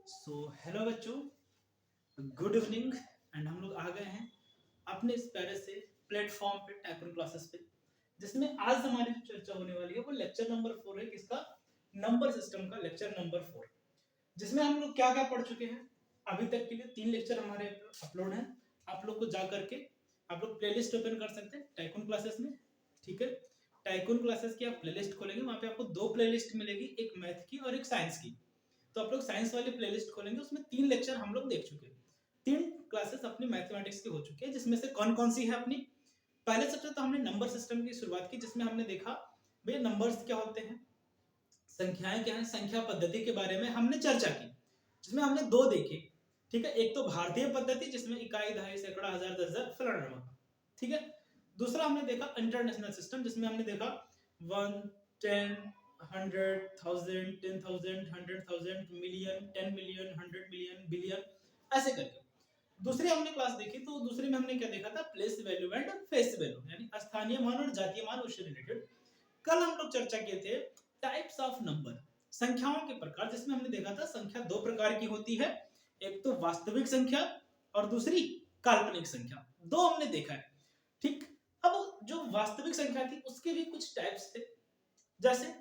Hello बच्चों, good evening. And हम लोग आ गए हैं अपने इस प्यारे से प्लेटफॉर्म पे टाइकोन क्लासेस पे, जिसमें आज हमारी जो चर्चा होने वाली है वो लेक्चर नंबर 4 है। किसका? नंबर सिस्टम का लेक्चर नंबर 4, जिसमें हम लोग क्या क्या पढ़ चुके हैं। अभी तक के लिए 3 लेक्चर हमारे अपलोड हैं। आप लोग को जा करके आप लोग प्लेलिस्ट ओपन कर सकते हैं टाइकोन क्लासेस में। ठीक है, टाइकोन क्लासेस की आप प्लेलिस्ट खोलेंगे, वहां पे आपको 2 प्लेलिस्ट मिलेगी, एक मैथ की और एक साइंस की। तो आप लोग साइंस वाली प्लेलिस्ट खोलेंगे, उसमें 3 लेक्चर हम लोग देख चुके हैं। 3 क्लासेस अपनी मैथमेटिक्स की हो चुकी है, जिसमें से कौन कौन सी है अपनी। पहले सबसे तो हमने नंबर सिस्टम की शुरुआत की, जिसमें हमने देखा भैया नंबर्स क्या होते हैं, संख्याएं क्या हैं, संख्या पद्धति के बारे में हमने चर्चा की, जिसमें हमने 2 देखे। ठीक है, एक तो भारतीय पद्धति जिसमें इकाई, दहाई, सैकड़ा, हजार, दस हजार, फलाना। ठीक है, दूसरा हमने देखा इंटरनेशनल सिस्टम, जिसमें हमने देखा 1, 10, 100, 1000, 10,000, 100,000, मिलियन, 10 मिलियन, 100 मिलियन, बिलियन, ऐसे करके। दूसरी हमने क्लास देखी, तो दूसरे में हमने क्या देखा था, place value and face value, यानी स्थानीय मान और जातीय मान, उससे रिलेटेड। कल हम लोग चर्चा किए थे टाइप्स ऑफ नंबर, संख्याओं के प्रकार, जिसमें हमने देखा था संख्या 2 प्रकार की होती है, एक तो वास्तविक संख्या और दूसरी काल्पनिक संख्या। 2 हमने देखा है। ठीक, अब जो वास्तविक संख्या थी उसके भी कुछ टाइप्स थे, जैसे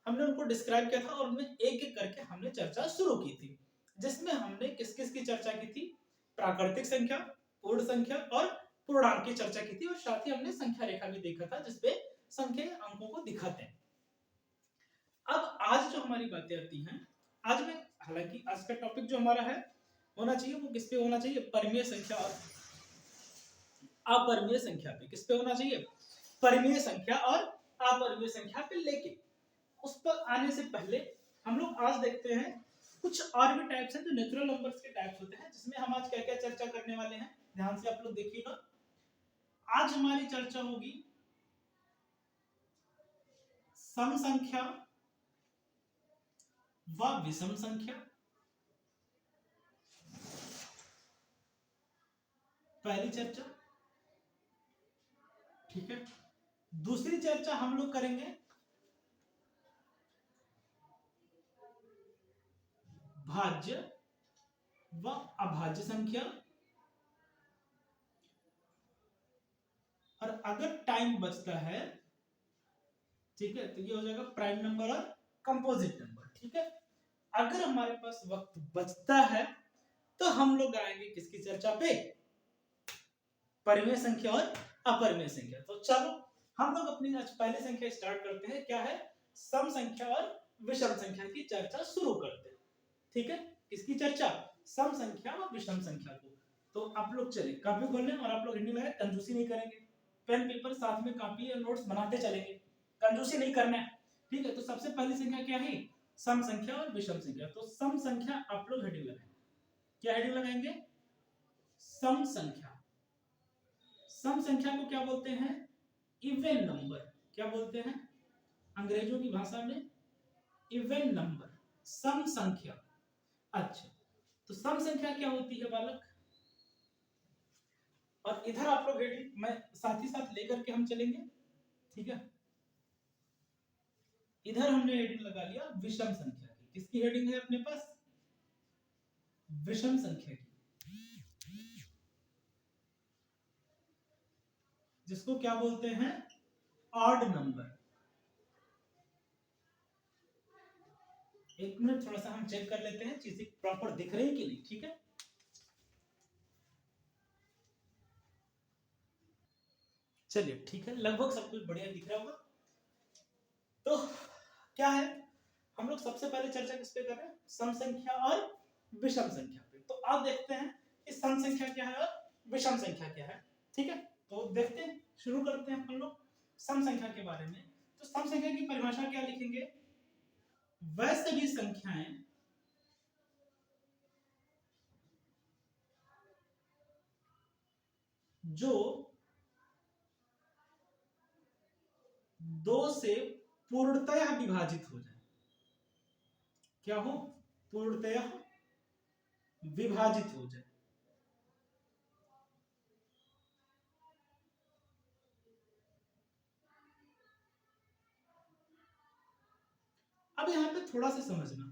हमने उनको डिस्क्राइब किया था और उनमें एक एक करके हमने चर्चा शुरू की थी, जिसमें हमने किस किस की चर्चा की थी, प्राकृतिक संख्या, पूर्ण संख्या और पूर्णांक की चर्चा की थी, और साथ ही हमने संख्या रेखा भी देखा था, जिसपे संख्या अंकों को दिखाते हैं। अब आज जो हमारी बातें आती हैं, आज में हालांकि आज का टॉपिक जो हमारा है होना चाहिए वो किस पे होना चाहिए, परिमेय संख्या और अपरिमेय संख्या पे। किस पे होना चाहिए, परिमेय संख्या और अपरिमेय संख्या पे। लेकिन उस पर आने से पहले हम लोग आज देखते हैं कुछ और भी टाइप्स हैं जो नेचुरल नंबर्स के टाइप्स होते हैं, जिसमें हम आज क्या क्या चर्चा करने वाले हैं। ध्यान से आप लोग देखिएगा, आज हमारी चर्चा होगी सम संख्या व विषम संख्या। पहली चर्चा, ठीक है। दूसरी चर्चा हम लोग करेंगे भाज्य व अभाज्य संख्या, और अगर टाइम बचता है, ठीक है, तो ये हो जाएगा प्राइम नंबर और कंपोजिट नंबर। ठीक है, अगर हमारे पास वक्त बचता है तो हम लोग आएंगे किसकी चर्चा पे, परिमेय संख्या और अपरिमेय संख्या। तो चलो हम लोग अपनी आज पहली संख्या स्टार्ट करते हैं, क्या है, सम संख्या और विषम संख्या की चर्चा शुरू करते हैं। ठीक है, किसकी चर्चा, सम संख्या और विषम संख्या को। तो आप लोग चले कॉपी खोल लें, और आप लोग हिंदी में कंजूसी नहीं करेंगे, पेन पेपर साथ में कॉपी और नोट्स बनाते चलेंगे, कंजूसी नहीं करना है। ठीक है, तो सबसे पहली संख्या क्या है, सम संख्या और विषम संख्या। तो सम संख्या आप लोग हेडिंग लगाएंगे, क्या हेडिंग लगाएंगे, सम संख्या। सम संख्या को क्या बोलते हैं, इवन नंबर। क्या बोलते हैं अंग्रेजों की भाषा में, इवन नंबर, सम संख्या। अच्छा, तो सम संख्या क्या होती है बालक, और इधर आप लोग हेडिंग मैं साथ ही साथ लेकर के हम चलेंगे। ठीक है, इधर हमने हेडिंग लगा लिया विषम संख्या की। किसकी हेडिंग है अपने पास, विषम संख्या की, जिसको क्या बोलते हैं, ऑड नंबर। एक मिनट, थोड़ा सा हम चेक कर लेते हैं चीजें प्रॉपर दिख रही कि नहीं। ठीक है, चलिए ठीक है, लगभग सब कुछ बढ़िया दिख रहा होगा। तो क्या है, हम लोग सबसे पहले चर्चा किस पे कर रहे हैं, सम संख्या और विषम संख्या पे। तो आप देखते हैं कि सम संख्या क्या है और विषम संख्या क्या है। ठीक है, तो देखते हैं, शुरू करते हैं हम लोग सम संख्या के बारे में। तो सम संख्या की परिभाषा क्या लिखेंगे, वह सभी संख्याएं जो 2 से पूर्णतः विभाजित हो जाए। क्या हो, पूर्णतः विभाजित हो जाए। अब यहां पे थोड़ा सा समझना,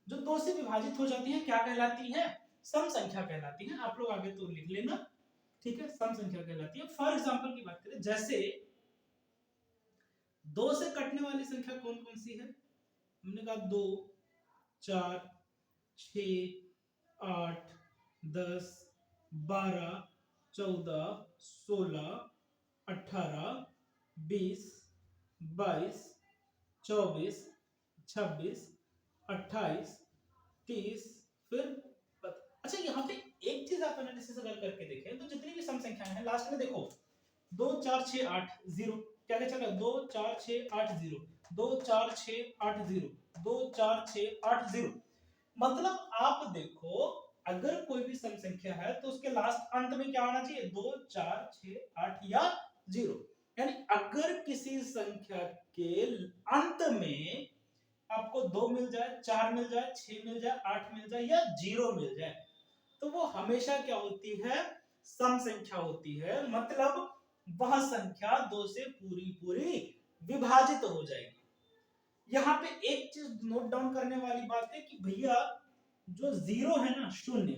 जो 2 से विभाजित हो जाती है क्या कहलाती है? सम संख्या कहलाती है। आप लोग आगे तो लिख लेना, ठीक है, सम संख्या कहलाती है। फॉर एग्जांपल की बात करें, जैसे 2 से कटने वाली संख्या कौन कौन सी है? हमने कहा 2, 4, 6, 8, 10, 12, 14, 16, 18, 20, 22, 24, 26, 28, 30, फिर अच्छा यहाँ पे एक चीज आप एनालिसिस अगर करके देखें तो जितनी भी सम संख्याएं हैं लास्ट में देखो 2 4 6 8 0 क्या क्या चल रहा है? 2 4 6 8 0, 2 4 6 8 0, 2 4 6 8 0। मतलब आप देखो अगर कोई भी सम संख्या है तो उसके लास्ट अंत में क्या आना चाहिए? 2 4 6 8 या 0। यानी अगर किसी संख्या के अंत में आपको 2 मिल जाए, 4 मिल जाए, 6 मिल जाए, 8 मिल जाए या 0 मिल जाए तो वो हमेशा क्या होती है? सम संख्या होती है। मतलब वह संख्या 2 से पूरी पूरी विभाजित हो जाएगी। यहाँ पे एक चीज नोट डाउन करने वाली बात है कि भैया जो 0 है ना, शून्य,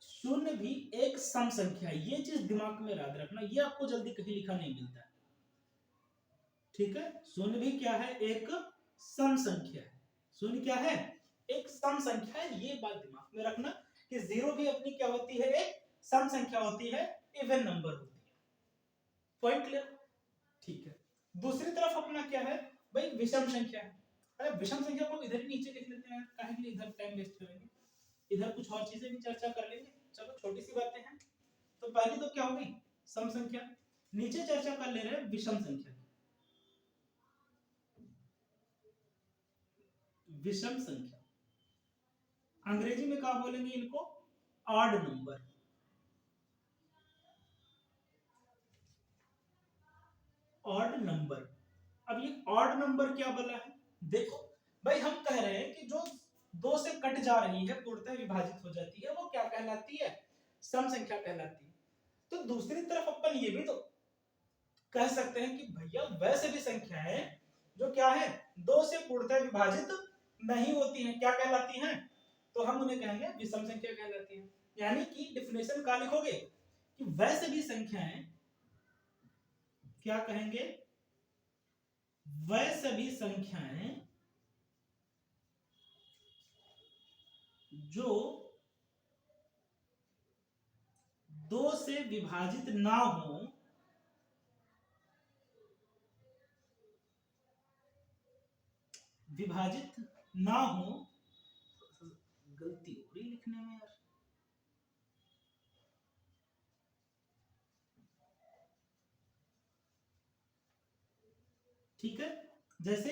शून्य भी एक सम संख्या है। ये चीज दिमाग में याद रखना, ये आपको जल्दी कहीं लिखा नहीं मिलता है, ठीक है? शून्य भी क्या है? एक सम संख्या है। शून्य क्या है? एक सम संख्या है। ये बात दिमाग में रखना कि 0 भी अपनी क्या होती है? एक सम संख्या होती है, इवन नंबर होती है। Point clear? ठीक है। दूसरी तरफ अपना क्या है भाई? विषम संख्या है। अरे विषम संख्या को इधर ही नीचे लिख लेते हैं, काहे के लिए इधर टाइम वेस्ट करेंगे? इधर कुछ और चीजें भी चर्चा कर लेंगे। चलो छोटी सी बातें हैं। तो पहली तो क्या हो गई? सम संख्या। नीचे चर्चा कर ले रहे हैं विषम संख्या। विषम संख्या अंग्रेजी में क्या बोलेंगे इनको? Odd number. Odd number. अब ये ऑड नंबर क्या बोला है? देखो भाई हम कह रहे हैं कि जो 2 से कट जा रही है, पूर्णतः विभाजित हो जाती है, वो क्या कहलाती है? सम संख्या कहलाती है। तो दूसरी तरफ अपन ये भी तो कह सकते हैं कि भैया वैसे भी संख्याएं जो क्या है? 2 से पूर्णतः विभाजित नहीं होती हैं, क्या कहलाती हैं? तो हम उन्हें कहेंगे विषम संख्या कहलाती है। यानी कि डिफिनेशन क्या लिखोगे कि वैसे भी संख्याएं क्या कहेंगे? वह सभी संख्याएं जो 2 से विभाजित ना हो, विभाजित ना हो, गलती हो रही लिखने में यार, ठीक है? जैसे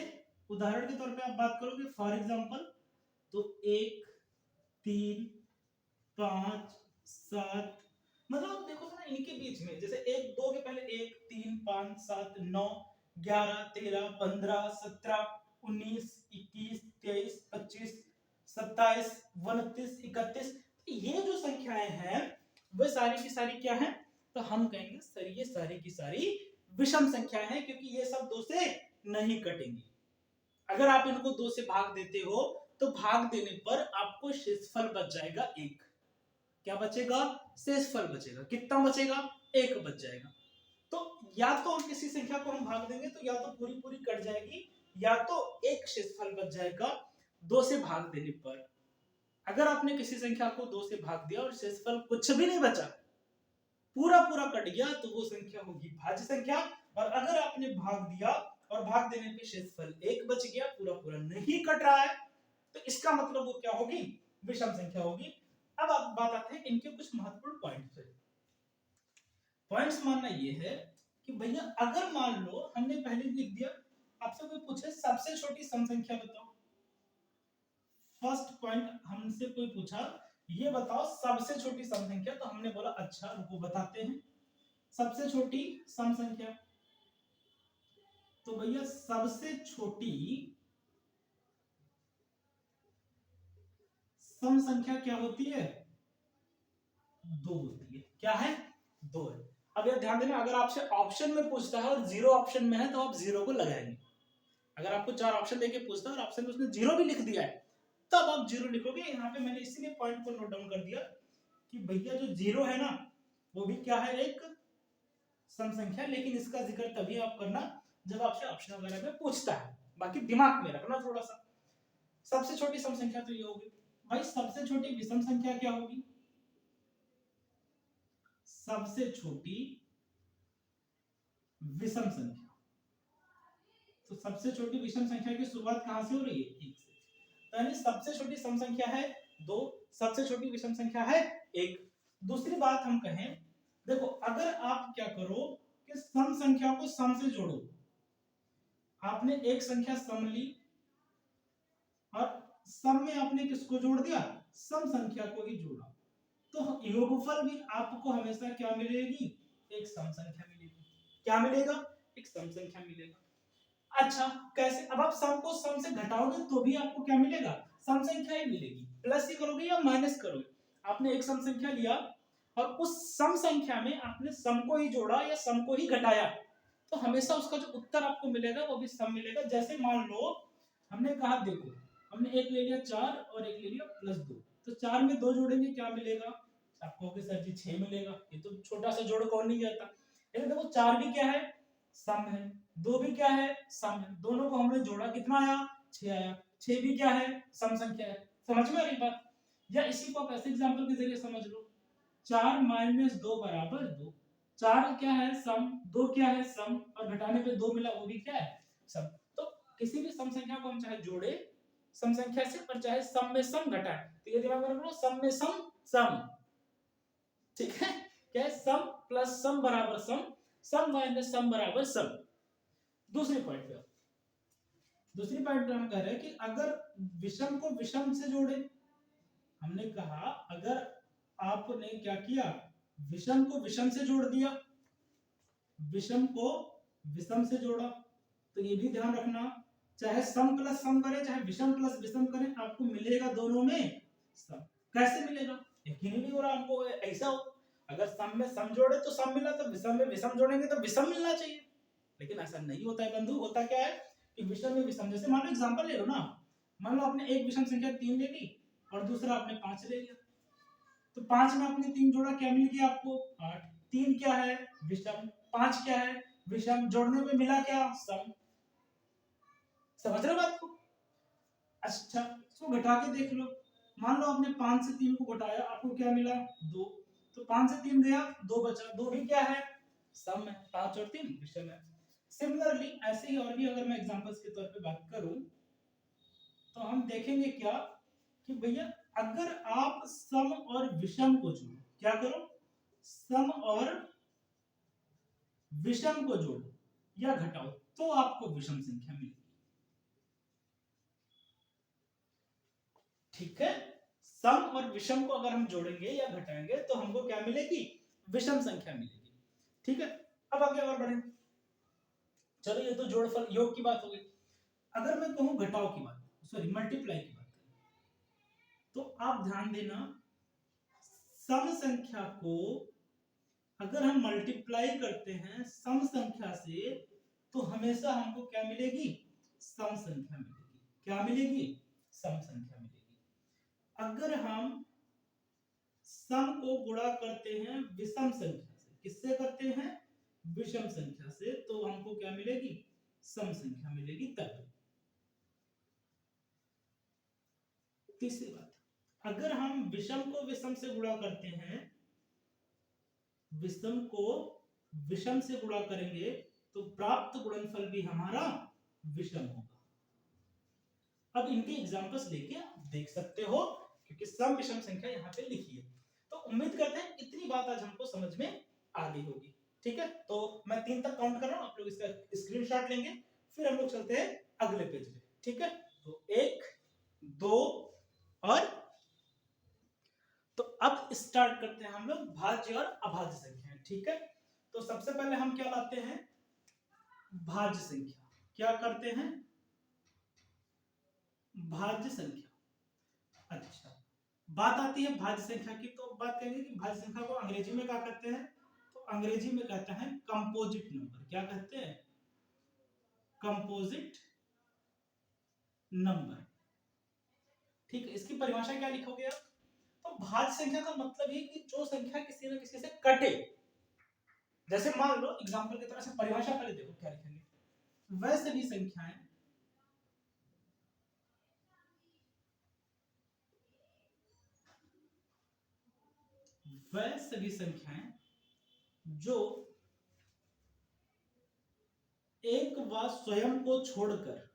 उदाहरण के तौर पे आप बात करोगे, फॉर एग्जांपल तो 1 3 5 7, मतलब आप देखो ना इनके बीच में जैसे 1 2 के पहले 1 3 5 7 9 11 13 15 17 19 21 23 25 27 29 31, ये जो संख्याएं हैं वे सारी की सारी क्या है? तो हम कहेंगे सर ये सारी की सारी विषम संख्याएं हैं, क्योंकि ये सब 2 से नहीं कटेंगी। अगर आप इनको 2 से भाग देते हो तो भाग देने पर आपको शेषफल बच जाएगा 1। क्या बचेगा? शेषफल बचेगा। कितना बचेगा? 1 बच जाएगा। तो या तो हम किसी संख्या को हम भाग देंगे तो या तो पूरी पूरी कट जाएगी, या तो एक शेषफल बच जाएगा 2 से भाग देने पर। अगर आपने किसी संख्या को 2 से भाग दिया और शेषफल कुछ भी नहीं बचा, पूरा पूरा कट गया, तो वो संख्या होगी भाज्य संख्या। और अगर आपने भाग दिया और भाग देने पे शेषफल 1 बच गया, पूरा पूरा नहीं कट रहा है, तो इसका मतलब वो क्या होगी? विषम संख्या होगी। अब आप बात आते हैं इनके कुछ महत्वपूर्ण पॉइंट्स पे। पॉइंट्स मानना ये है कि भैया अगर मान लो हमने पहले लिख दिया, आपसे कोई पूछे सबसे छोटी सम संख्या बताओ, फर्स्ट पॉइंट हमसे कोई पूछा ये बताओ सबसे छोटी सम संख्या, तो हमने बोला अच्छा रुको बताते हैं सबसे छोटी सम संख्या। तो भैया सबसे छोटी सम संख्या क्या होती है? 2 होती है। क्या है? 2 है। अब यह ध्यान देना, अगर आपसे ऑप्शन में पूछता है और 0 ऑप्शन में है तो आप 0 को लगाएंगे। अगर आपको 4 ऑप्शन देके पूछता है और ऑप्शन में उसने 0 भी लिख दिया है, तब आप 0 लिखोगे। यहाँ पे मैंने इसीलिए पॉइंट को नोट डाउन कर दिया कि भैया जो 0 है ना, वो भी क्या है, एक सम संख्या, लेकिन इसका जिक्र तभी आप करना जब आपसे ऑप्शन वगैरह में पूछता है। बाकी दिमाग में रखना थोड़ा सा। सबसे छोटी सम संख्या तो ये होगी भाई। सबसे छोटी विषम संख्या क्या होगी? सबसे छोटी विषम संख्या। तो सबसे छोटी विषम संख्या की शुरुआत कहां से हो रही है? 1 से। तो यानी सबसे छोटी सम संख्या है 2, सबसे छोटी विषम संख्या है 1। दूसरी बात हम कहें, देखो अगर आप क्या करो कि सम संख्या को सम से जोड़ो। आपने एक संख्या सम ली और सम में आपने किसको जोड़ दिया? सम संख्या को ही जोड़ा। तो योगफल भी आपको हमेशा क्या मिलेगी? एक सम संख्या मिलेगी। क्या मिलेगा? एक सम संख्या मिलेगा। अच्छा कैसे? अब आप सम को सम से घटाओगे तो भी आपको क्या मिलेगा? सम संख्या ही मिलेगी। प्लस ही करोगे या माइनस करोगे? आपने एक सम संख्या लिया और उस सम संख्या में आपने सम को ही जोड़ा या सम को ही घटाया, तो हमेशा उसका जो उत्तर आपको मिलेगा वो भी सम मिलेगा। जैसे मान लो हमने कहा, देखो हमने एक ले लिया 4 और एक ले लिया +2, तो 4 में 2 जोड़ेंगे क्या मिलेगा? आप कहोगे सर जी 6 मिलेगा। ये तो छोटा सा जोड़ कौन नहीं जाता। लेकिन देखो 4 भी क्या है? सम है। 2 भी क्या है? सम है। दोनों को हमने जोड़ा, कितना आया? 6 आया। 6 भी क्या है? सम संख्या है। समझ में आ रही बात? या इसी को आप ऐसे एग्जांपल के जरिए समझ लो, 4 - 2 = 2। 4 क्या है? सम। 2 क्या है? सम। और घटाने पे 2 मिला, वो भी क्या है? सम। तो किसी भी सम संख्या को हम चाहे जोड़े सम संख्या से, पर चाहे सम में सम घटाए, तो ये दिमाग में रख लो, सम में सम सम। ठीक है? क्या है? सम प्लस सम बराबर सम, सम माइनस सम बराबर सम। दूसरी पॉइंट पे हम कह रहे हैं कि अगर विषम को विषम से जोड़े, हमने कहा अगर आपने क्या किया, विषम को विषम से जोड़ दिया, विषम को विषम से जोड़ा, तो ये भी ध्यान रखना, चाहे सम प्लस सम करें चाहे विषम प्लस विषम करें, आपको मिलेगा दोनों में सम। कैसे मिलेगा? यकीन ही नहीं हो रहा हमको ऐसा हो। अगर सम में सम जोड़े तो सम मिला, तो विषम में विषम जोड़ेंगे तो विषम मिलना चाहिए। लेकिन ऐसा नहीं होता है बंधु। होता क्या है कि विषम में विषम, जैसे मान लो एग्जांपल ले लो ना, मान लो आपने एक विषम संख्या 3 ले ली और दूसरा आपने 5 ले लिया, तो 5 में आपने 3 जोड़ा, क्या मिल गया आपको? 8। 3 क्या है? विषम। 5 क्या है? विषम। जोड़ने पे मिला क्या? सम। समझ रहे हो बात को? अच्छा इसको घटा के देख लो, मान लो आपने 5 से 3 को घटाया, आपको क्या मिला? 2। तो 5 से 3 गया, 2 बचा। 2 भी क्या है? सम है। 5 और 3 विषम है। सिमिलरली ऐसे ही और भी अगर मैं एग्जांपल्स के तौर पे बात करूं, तो हम देखेंगे क्या कि भैया अगर आप सम और विषम को जोड़ो, क्या करो? सम और विषम को जोड़ो या घटाओ, तो आपको विषम संख्या मिलेगी। ठीक है? सम और विषम को अगर हम जोड़ेंगे या घटाएंगे तो हमको क्या मिलेगी? विषम संख्या मिलेगी। ठीक है? अब आगे और बढ़ें। चलो ये तो जोड़फल योग की बात हो गई। अगर मैं कहूं घटाओ की बात, सॉरी मल्टीप्लाई की बात करें, तो आप ध्यान देना, सम संख्या को अगर हम मल्टीप्लाई करते हैं सम संख्या से, तो हमेशा हमको क्या मिलेगी? सम संख्या मिलेगी। क्या मिलेगी? सम संख्या मिलेगी। अगर हम सम को गुणा करते हैं विषम संख्या से, किससे करते हैं? विषम संख्या से, तो हमको क्या मिलेगी? सम संख्या मिलेगी। तब तीसरी बात, अगर हम विषम को विषम से गुणा करते हैं, विषम को विषम से गुणा करेंगे, तो प्राप्त गुणनफल भी हमारा विषम होगा। अब इनके एग्जांपल्स लेके आप देख सकते हो, क्योंकि सम विषम संख्या यहाँ पे लिखी है। तो उम्मीद करते हैं इतनी बात आज हमको समझ में आ गई होगी। ठीक है? तो मैं 3 तक काउंट कर रहा हूं, आप लोग इसका स्क्रीनशॉट लेंगे, फिर हम लोग चलते हैं अगले पेज पे। ठीक है? तो 1 2 और, तो अब स्टार्ट करते हैं हम लोग भाज्य और अभाज्य संख्या। ठीक है? तो सबसे पहले हम क्या लाते हैं? भाज्य संख्या। क्या करते हैं? भाज्य संख्या। अच्छा, बात आती है भाज्य संख्या की, तो बात करेंगे कि भाज्य संख्या को अंग्रेजी में क्या कहते हैं? तो अंग्रेजी में कहते हैं कंपोजिट नंबर। क्या कहते हैं? Composite number. ठीक है, इसकी परिभाषा क्या लिखोगे आप? तो भाज्य संख्या का मतलब है कि जो संख्या किसी न किसी से कटे। जैसे मान लो एग्जांपल की तरह से परिभाषा पहले देखो क्या लिखेंगे, वह सभी संख्याएं जो एक व स्वयं को छोड़कर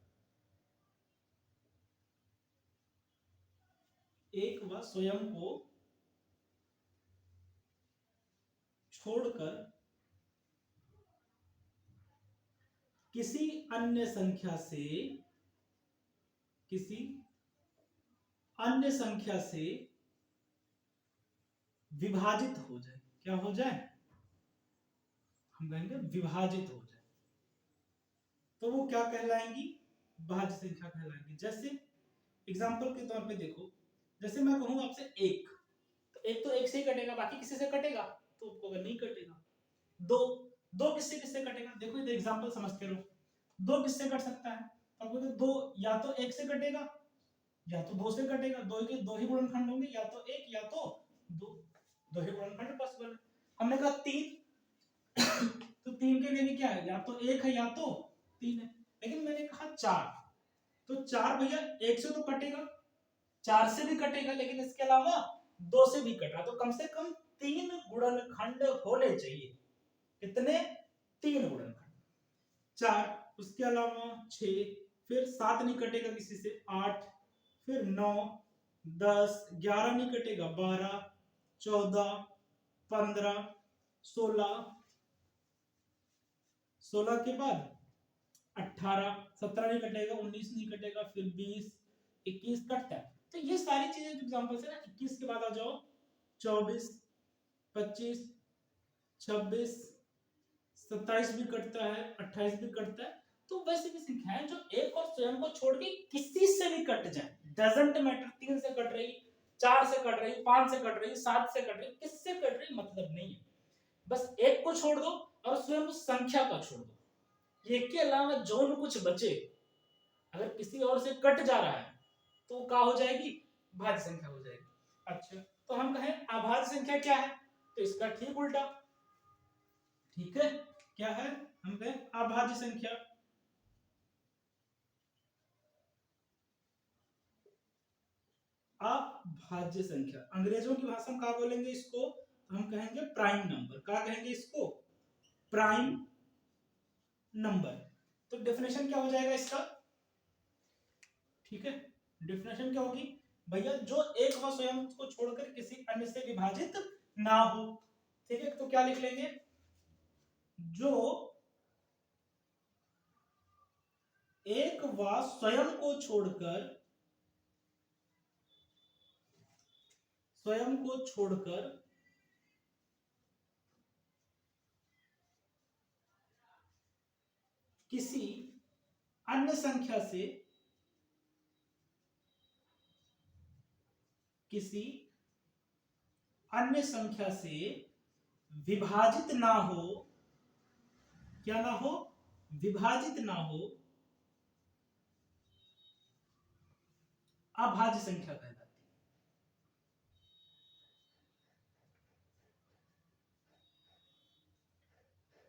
किसी अन्य संख्या से विभाजित हो जाए। क्या हो जाए? हम कहेंगे विभाजित हो जाए, तो वो क्या कहलाएंगी? भाज्य संख्या कहलाएंगी। जैसे एग्जांपल के तौर पे देखो, जैसे मैं कहूं आपसे एक, तो एक तो एक से ही कटेगा, बाकी किसी से कटेगा? तो आपको नहीं कटेगा। दो, दो किससे किससे कटेगा? देखो इधर एग्जांपल समझते रहो, दो किससे कट सकता है? अब दो या तो एक से कटेगा या तो दो से कटेगा, दो के दो ही गुणनखंड होंगे, या तो एक या तो दो, दो ही गुणनखंड पॉसिबल है। हमने कहा तीन, तो तीन के लिए भी क्या है? या तो एक है या तो तीन है। लेकिन मैंने कहा चार, तो चार भैया एक से तो कटेगा, चार से भी कटेगा, लेकिन इसके अलावा दो से भी कट रहा, तो कम से कम तीन गुणनखंड होने चाहिए। कितने? तीन गुणनखंड। चार, उसके अलावा छह, फिर सात नहीं कटेगा किसी से, आठ, फिर नौ, 10, 11 नहीं कटेगा, 12, 14, 15, 16, 16 के बाद 18, 17 नहीं कटेगा, 19 नहीं कटेगा, फिर 20, 21 कटता है। तो ये सारी चीजें एग्जांपल है ना। 21 के बाद आ जाओ 24, 25, 26, 27 भी कटता है, 28 भी कटता है। तो वैसे भी संख्याएं जो एक और स्वयं को छोड़ के किसी से भी कट जाए, डजंट मैटर, 3 से कट रही, 4 से कट रही, 5 से कट रही, 7 से कट रही, किससे कट रही मतलब नहीं है। बस एक को छोड़ दो और स्वयं उस संख्या का छोड़ दो। ये के अलावा जो भी कुछ बचे, अगर किसी और से कट जा रहा है तो क्या हो जाएगी? भाज्य संख्या हो जाएगी। अच्छा, तो हम कहें अभाज्य संख्या क्या है? तो इसका ठीक उल्टा। ठीक है, क्या है? हम कहें अभाज्य संख्या। अभाज्य संख्या, अंग्रेजों की भाषा में क्या बोलेंगे इसको? तो हम कहेंगे प्राइम नंबर। क्या कहेंगे इसको? Prime number. तो डेफिनेशन क्या हो जाएगा इसका? ठीक है, डेफिनेशन क्या होगी भैया? जो एक व स्वयं को छोड़कर किसी अन्य से विभाजित ना हो। ठीक है, तो क्या लिख लेंगे? जो एक व स्वयं को छोड़कर किसी अन्य संख्या से विभाजित ना हो। क्या ना हो? विभाजित ना हो, अभाज्य संख्या कहलाती है।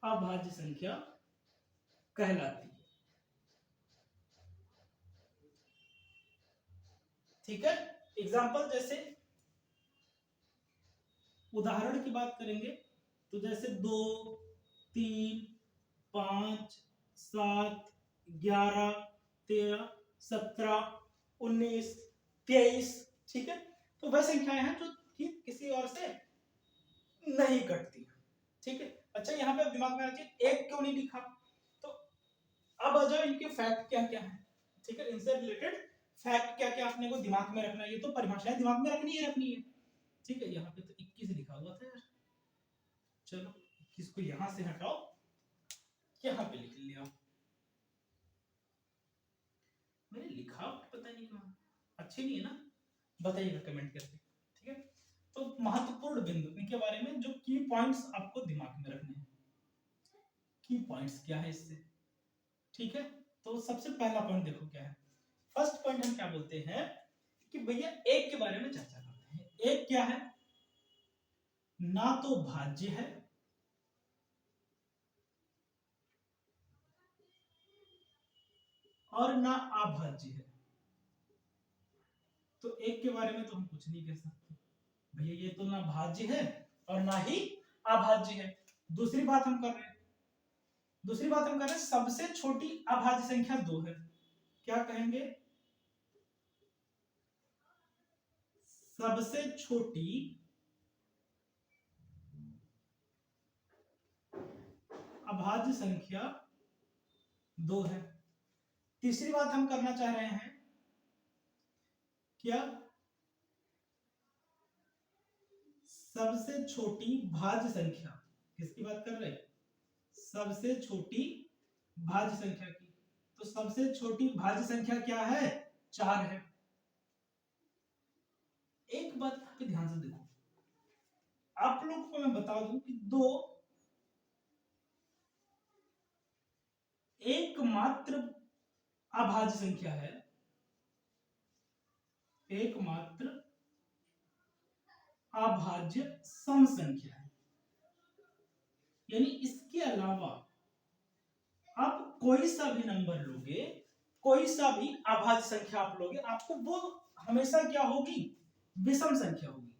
अभाज्य संख्या कहलाती है। ठीक है, एग्जाम्पल जैसे उदाहरण की बात करेंगे तो जैसे 2, 3, 5, 7, 11, 13, 17, 19, 23। ठीक है, तो वह संख्याएं हैं जो किसी और से नहीं कटती। ठीक है, अच्छा यहाँ पे अब दिमाग में आ जाए एक क्यों नहीं लिखा? तो अब आ जाओ इनके फैक्ट क्या क्या है। ठीक है, इनसे रिलेटेड फैक्ट क्या क्या अपने को दिमाग में रखना है। ये तो परिभाषाएं दिमाग में रखनी है। ठीक है, यहाँ पे तो 21 लिखा हुआ था यार, चलो 21 को यहां से हटाओ, यहाँ पे लिख लिया। मैंने लिखा पता नहीं कहाँ, अच्छी नहीं है ना, बताइएगा कमेंट करके। ठीक है, तो महत्वपूर्ण बिंदु इनके बारे में जो की पॉइंट्स आपको दिमाग में रखने हैं। की पॉइंट्स क्या है इससे? ठीक है, तो सबसे पहला पॉइंट देखो क्या है, फर्स्ट पॉइंट हम क्या बोलते हैं कि भैया एक के बारे में चर्चा करते हैं। एक क्या है? ना तो भाज्य है और ना अभाज्य है। तो एक के बारे में तो हम कुछ नहीं कह सकते भैया, ये तो ना भाज्य है और ना ही अभाज्य है। दूसरी बात हम कर रहे हैं सबसे छोटी अभाज्य संख्या 2 है। क्या कहेंगे? सबसे छोटी अभाज्य संख्या 2 है। तीसरी बात हम करना चाह रहे हैं क्या? सबसे छोटी भाज्य संख्या। किसकी बात कर रहे हैं? सबसे छोटी भाज्य संख्या की। तो सबसे छोटी भाज्य संख्या क्या है? 4 है। एक बात पे ध्यान से देखो, आप लोगों को मैं बता दूं कि 2 एकमात्र अभाज्य संख्या है, एकमात्र अभाज्य सम संख्या है। यानी इसके अलावा आप कोई सा भी नंबर लोगे, कोई सा भी अभाज्य संख्या आप लोगे, आपको वो हमेशा क्या होगी? विषम संख्या होगी।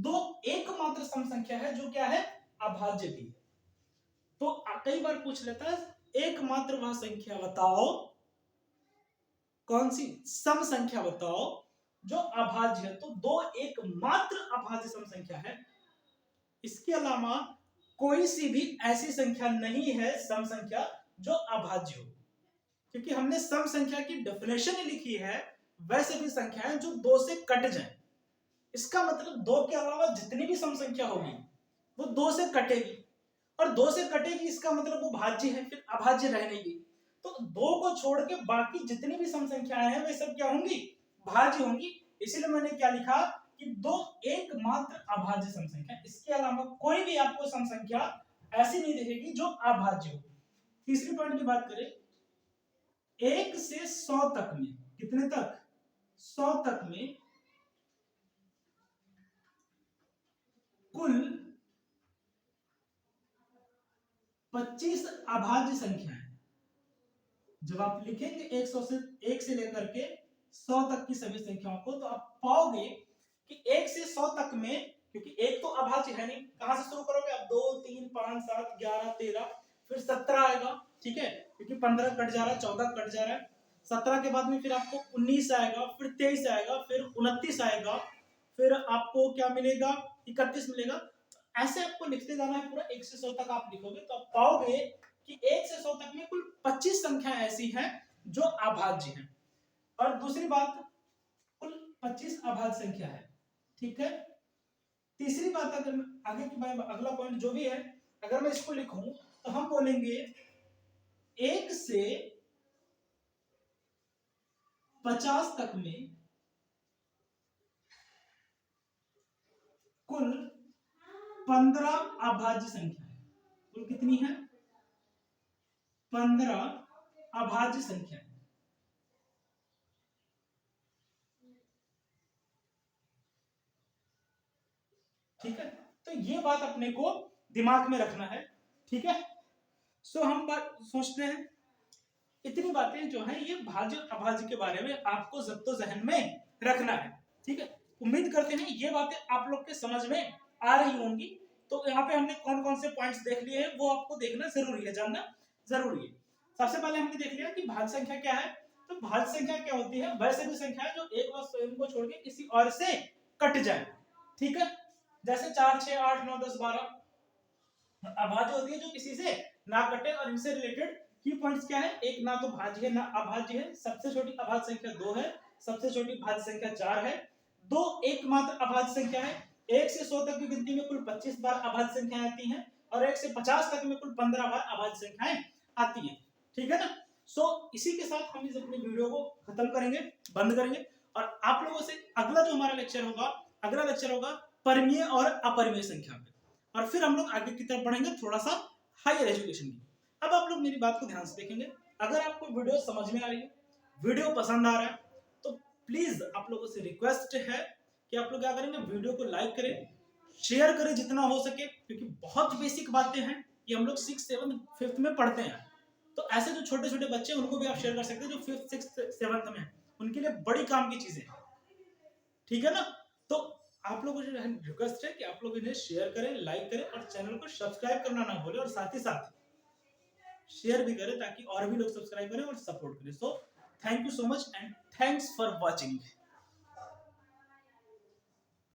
2 एकमात्र सम संख्या है जो क्या है? अभाज्य भी है। तो कई बार पूछ लेता है एकमात्र वह संख्या बताओ, कौन सी सम संख्या बताओ जो अभाज्य है। तो 2 एकमात्र अभाज्य सम संख्या है। इसके अलावा कोई सी भी ऐसी संख्या नहीं है सम संख्या जो अभाज्य हो, क्योंकि हमने सम संख्या की डेफिनेशन ही लिखी है वैसे भी संख्याएं जो 2 से कट जाए। इसका मतलब 2 के अलावा जितनी भी सम संख्या होगी वो 2 से कटेगी, और 2 से कटेगी इसका मतलब वो भाज्य है, फिर अभाज्य रह नहीं गई। तो 2 को छोड़ के बाकी जितनी भी सम संख्याएं हैं वे सब क्या होंगी? भाज्य होंगी। इसीलिए मैंने क्या लिखा कि 2 एकमात्र अभाज्य सम संख्या, इसके अलावा कोई भी आपको सम संख्या ऐसी नहीं दिखेगी जो अभाज्य हो। तीसरी पॉइंट की बात करें, 1 से 100 तक में, कितने तक? 100 तक में कुल 25 अभाज्य संख्याएं। जब आप लिखेंगे 1 से लेकर के 100 तक की सभी संख्याओं को, तो आप पाओगे कि 1 से 100 तक में, क्योंकि एक तो अभाज्य है नहीं, कहां से शुरू करोगे आप? 2 3 5 7 11 13 फिर 17 आएगा, ठीक है, क्योंकि 15 कट जा रहा है, 14 कट जा रहा है। 17 के बाद में फिर आपको 19 आएगा, फिर 23 आएगा, फिर 29 आएगा, फिर आपको क्या मिलेगा? 31 मिलेगा। ऐसे आपको लिखते जाना है पूरा, 1 से 100 तक आप लिखोगे तो आप पाओगे कि 1 से 100 तक में कुल 25 संख्या ऐसी हैं जो अभाज्य हैं। और दूसरी बात, कुल 25 अभाज्य संख्या है, ठीक है। तीसरी बात, अगर आगे की बात, अगला पॉइंट जो भी है, अगर मैं इसको लिखूं तो हम बोलेंगे 1 से 50 तक में कुल 15 अभाज्य संख्या है। कुल कितनी है? 15 अभाज्य संख्या। ठीक है, तो ये बात अपने को दिमाग में रखना है, ठीक है। सो हम बात सोचते हैं, इतनी बातें जो है ये भाज्य अभाज्य के बारे में आपको जब्तो जहन में रखना है, ठीक है। उम्मीद करते हैं ये बातें आप लोग के समझ में आ रही होंगी। तो यहाँ पे हमने कौन कौन से पॉइंट्स देख लिए हैं वो आपको देखना जरूरी है, जानना जरूरी है। सबसे पहले हमने देख लिया कि भाज्य संख्या क्या है। तो भाज्य संख्या क्या होती है? वैसे भी संख्या जो एक बार स्वयं को छोड़ के किसी और से कट जाए, ठीक है। जैसे 4 6 8 9 10 12 अभाज्य होती है जो किसी से ना कटे। और इनसे रिलेटेड की पॉइंट्स क्या है? एक ना तो भाज्य है ना अभाज्य है, सबसे छोटी अभाज्य संख्या 2 है, सबसे छोटी भाज्य संख्या 4 है, 2 एकमात्र अभाज्य संख्या है। 1 से 100 तक की गिनती में कुल 25 बार अभाज्य संख्याएं आती हैं, और 1 से 50 तक में कुल 15 बार अभाज्य संख्याएं आती हैं, ठीक है ना। सो इसी के साथ हम इस अपनी वीडियो को खत्म करेंगे, बंद करेंगे। और आप लोगों से अगला जो हमारा लेक्चर होगा, अगला लेक्चर होगा परिमेय और अपरिमेय संख्या पे, और फिर हम लोग आगे की तरफ बढ़ेंगे थोड़ा सा हायर एजुकेशन की। अब आप लोग मेरी बात को ध्यान से देखेंगे। अगर आपको वीडियो समझ में आ रही है, वीडियो पसंद आ रहा है तो प्लीज आप लोगों से रिक्वेस्ट है कि आप लोग क्या करेंगे, वीडियो को लाइक करें, शेयर करें जितना हो सके, क्योंकि बहुत बेसिक बातें हैं ये हम लोग 6th 7th 5th में पढ़ते हैं। तो ऐसे जो छोटे छोटे बच्चे हैं उनको भी आप शेयर कर सकते हैं जो 5th 6th 7th में हैं, उनके लिए बड़ी काम की चीजें हैं, ठीक है ना। तो आप लोगों से रिक्वेस्ट है कि आप लोग इन्हें शेयर करें, लाइक करें और चैनल को सब्सक्राइब करना ना भूलें, और साथ ही साथ शेयर भी करें ताकि और भी लोग सब्सक्राइब करें और सपोर्ट करें। So thank you so much and thanks for watching.